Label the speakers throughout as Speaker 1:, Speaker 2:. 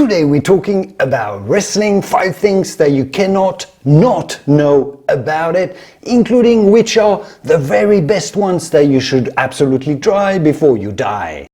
Speaker 1: Today we're talking about Riesling, 5 things that you cannot not know about it, including which are the very best ones that you should absolutely try before you die.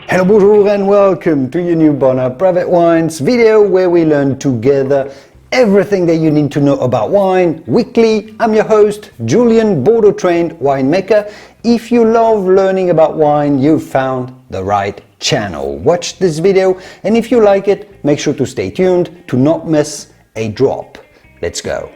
Speaker 1: Hello, bonjour and welcome to your new Bonner Private Wines video where we learn together everything that you need to know about wine weekly. I'm your host, Julian, Bordeaux-trained winemaker. If you love learning about wine, you've found the right channel. Watch this video, and if you like it, make sure to stay tuned to not miss a drop. Let's go.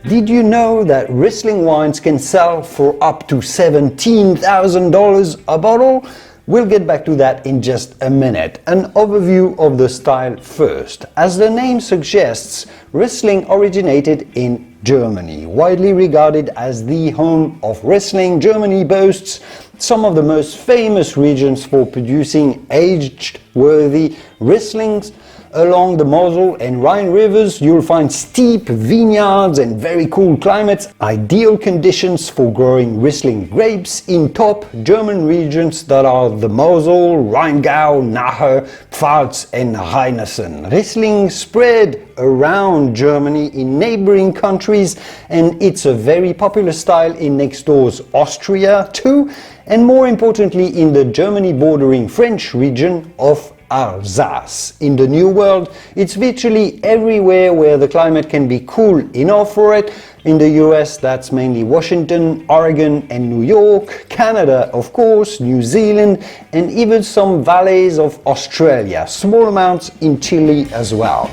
Speaker 1: Did you know that Riesling wines can sell for up to $17,000 a bottle? We'll get back to that in just a minute. An overview of the style first. As the name suggests, Riesling originated in Germany. Widely regarded as the home of Riesling, Germany boasts some of the most famous regions for producing aged worthy Rieslings. Along the Mosel and Rhine rivers, you'll find steep vineyards and very cool climates, ideal conditions for growing Riesling grapes in top German regions that are the Mosel, Rheingau, Nahe, Pfalz and Rheinhessen. Riesling spread around Germany in neighboring countries, and it's a very popular style in next door's Austria too, and more importantly in the Germany bordering French region of Alsace. In the New World, it's virtually everywhere where the climate can be cool enough for it. In the US, that's mainly Washington, Oregon and New York. Canada, of course, New Zealand and even some valleys of Australia. Small amounts in Chile as well.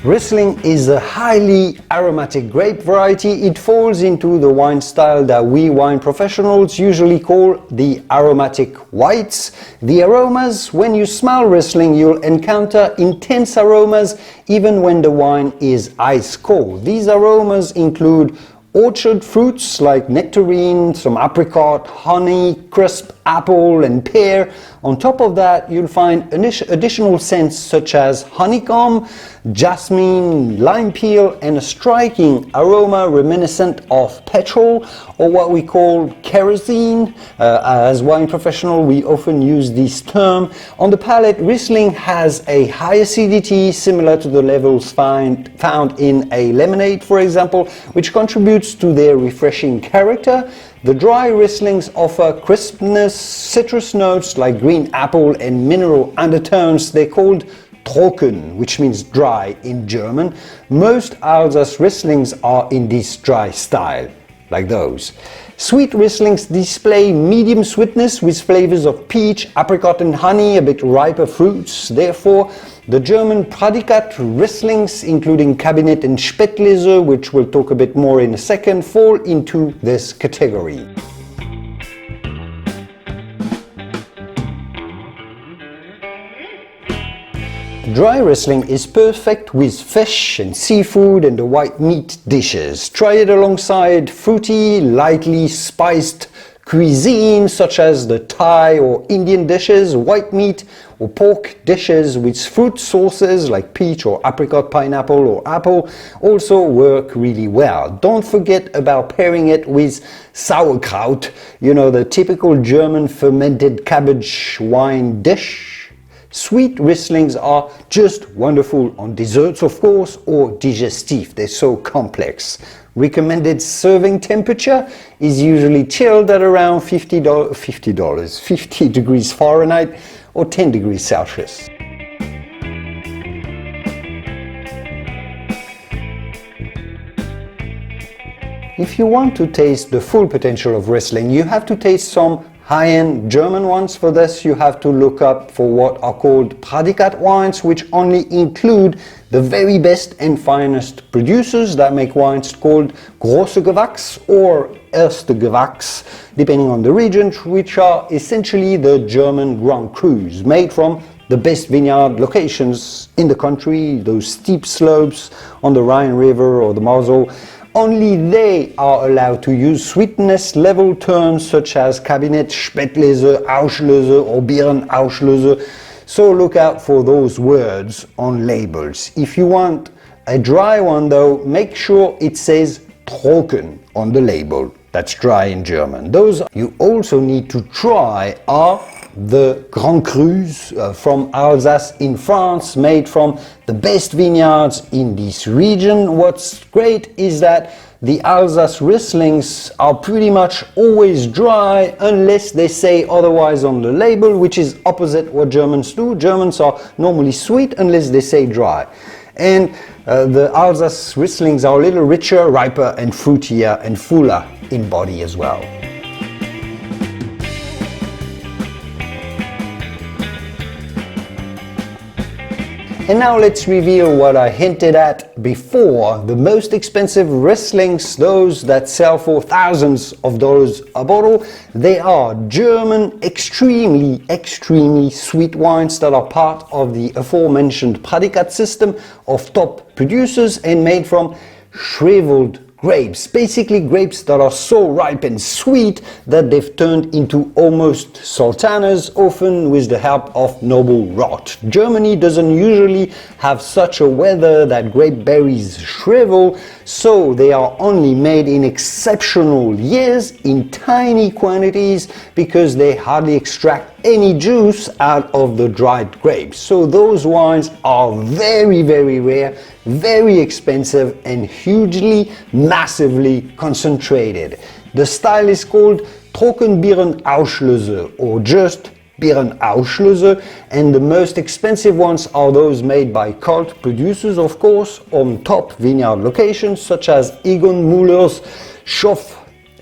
Speaker 1: Riesling is a highly aromatic grape variety. It falls into the wine style that we wine professionals usually call the aromatic whites. The aromas, when you smell Riesling, you'll encounter intense aromas even when the wine is ice cold. These aromas include orchard fruits like nectarine, some apricot, honey, crisp apple and pear. On top of that, you'll find additional scents such as honeycomb, jasmine, lime peel and a striking aroma reminiscent of petrol, or what we call kerosene. As wine professional, we often use this term. On the palate, Riesling has a high acidity similar to the levels found in a lemonade, for example, which contributes to their refreshing character. The dry Rieslings offer crispness, citrus notes like green apple and mineral undertones. They're called trocken, which means dry in German. Most Alsace Rieslings are in this dry style, like those. Sweet Rieslings display medium sweetness with flavors of peach, apricot and honey, a bit riper fruits. Therefore, the German Prädikat Rieslings, including Cabinet and Spätlese, which we'll talk a bit more in a second, fall into this category. Dry Riesling is perfect with fish and seafood and the white meat dishes. Try it alongside fruity, lightly spiced cuisine such as the Thai or Indian dishes, white meat or pork dishes with fruit sauces like peach or apricot, pineapple or apple also work really well. Don't forget about pairing it with sauerkraut, you know, the typical German fermented cabbage wine dish. Sweet Rieslings are just wonderful on desserts, of course, or digestif. They're so complex. Recommended serving temperature is usually chilled at around 50 degrees Fahrenheit or 10 degrees Celsius. If you want to taste the full potential of Riesling, you have to taste some high-end German ones. For this, you have to look up for what are called Prädikat wines, which only include the very best and finest producers that make wines called Große Gewachs or Erste Gewachs, depending on the region, which are essentially the German Grand Crus, made from the best vineyard locations in the country, those steep slopes on the Rhine River or the Mosel, only they are allowed to use sweetness level terms such as Kabinett, Spätlese, Auslese or Birnenauslese. So look out for those words on labels. If you want a dry one though, make sure it says trocken on the label. That's dry in German. Those you also need to try are the Grand Crus from Alsace in France, made from the best vineyards in this region. What's great is that the Alsace Rieslings are pretty much always dry unless they say otherwise on the label, which is opposite what Germans do. Germans are normally sweet unless they say dry. And the Alsace Rieslings are a little richer, riper and fruitier and fuller in body as well. And now let's reveal what I hinted at before. The most expensive Rieslings, those that sell for thousands of dollars a bottle, they are German, extremely sweet wines that are part of the aforementioned Predikat system of top producers and made from shriveled grapes, basically grapes that are so ripe and sweet that they've turned into almost sultanas, often with the help of noble rot. Germany doesn't usually have such a weather that grape berries shrivel, so they are only made in exceptional years in tiny quantities because they hardly extract any juice out of the dried grapes. So those wines are very rare, very expensive and hugely, massively concentrated. The style is called Trockenbeerenauslese or just Birnenauslese, and the most expensive ones are those made by cult producers, of course, on top vineyard locations such as Egon Müller's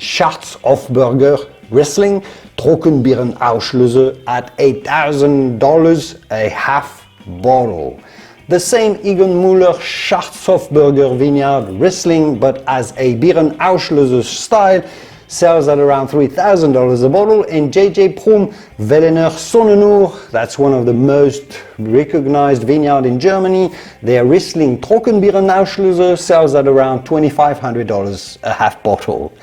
Speaker 1: Schatzhofburger Riesling Trockenbeerenauslese at $8,000 a half bottle. The same Egon Müller Schatzhofburger Vineyard Riesling, but as a Birnenauslese style, sells at around $3,000 a bottle, and J.J. Prum Vellener Sonnenur, that's one of the most recognized vineyards in Germany, their Riesling Trockenbeerenauslese sells at around $2,500 a half bottle.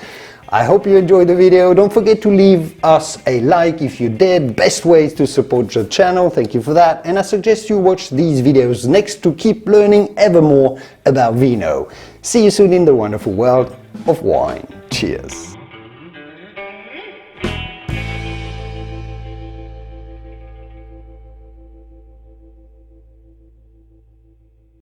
Speaker 1: I hope you enjoyed the video. Don't forget to leave us a like if you did. Best ways to support the channel. Thank you for that. And I suggest you watch these videos next to keep learning ever more about vino. See you soon in the wonderful world of wine. Cheers.